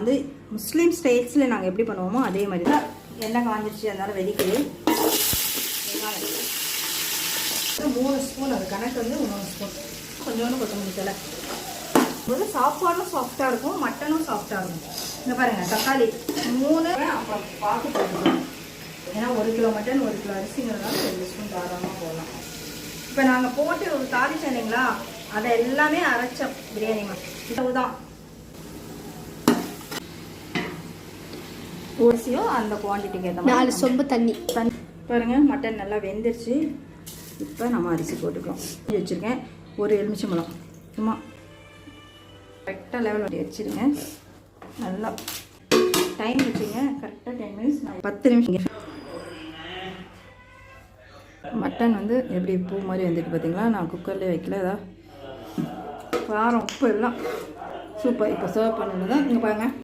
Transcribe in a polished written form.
வந்து முஸ்லீம் ஸ்டைல்ஸில் நாங்கள் எப்படி பண்ணுவோமோ அதே மாதிரி தான். எண்ணெய் காஞ்சிருச்சு, அதனால் வெடிக்குது. 3 ஸ்பூன், அது கணக்கு வந்து 3 ஸ்பூன். கொஞ்சோண்டு கொத்தமல்லி தழை. ஒரு சாப்பாடும் சாஃப்டாக இருக்கும், மட்டனும் சாஃப்டாக இருக்கும். இங்கே பாருங்கள், தக்காளி 3 அப்போ பார்த்து போட்டுக்கலாம். ஏன்னா 1 கிலோ மட்டன் 1 கிலோ அரிசிங்கிறதுனால 2 ஸ்பூன் தாராளமாக போடலாம். இப்போ நாங்கள் போட்டு ஒரு தாளிச்சோம் இல்லைங்களா, அதை எல்லாமே அரைச்ச பிரியாணி மசாலா தான். அரிசியோ அந்த குவான்டிட்டிக்கு ஏற்ற மாதிரி 4 சொம்பு தண்ணி பாருங்கள். மட்டன் நல்லா வெந்துருச்சு. இப்போ நம்ம அரிசி போட்டுக்கிறோம். வச்சுருக்கேன் ஒரு எலுமிச்சம்பழம், சும்மா கரெக்டாக லெவல் வட்டி வச்சுருங்க. நல்லா டைம் வச்சுங்க, கரெக்டாக 10 மினிட்ஸ் 10 நிமிஷம். மட்டன் வந்து எப்படி பூ மாதிரி வந்துட்டு பார்த்தீங்களா, நான் குக்கர்லேயே வைக்கல. ஏதாவது காரம் உப்பு எல்லாம் சூப்பர். இப்போ சர்வ் பண்ணது தான். இங்கே பாருங்கள்.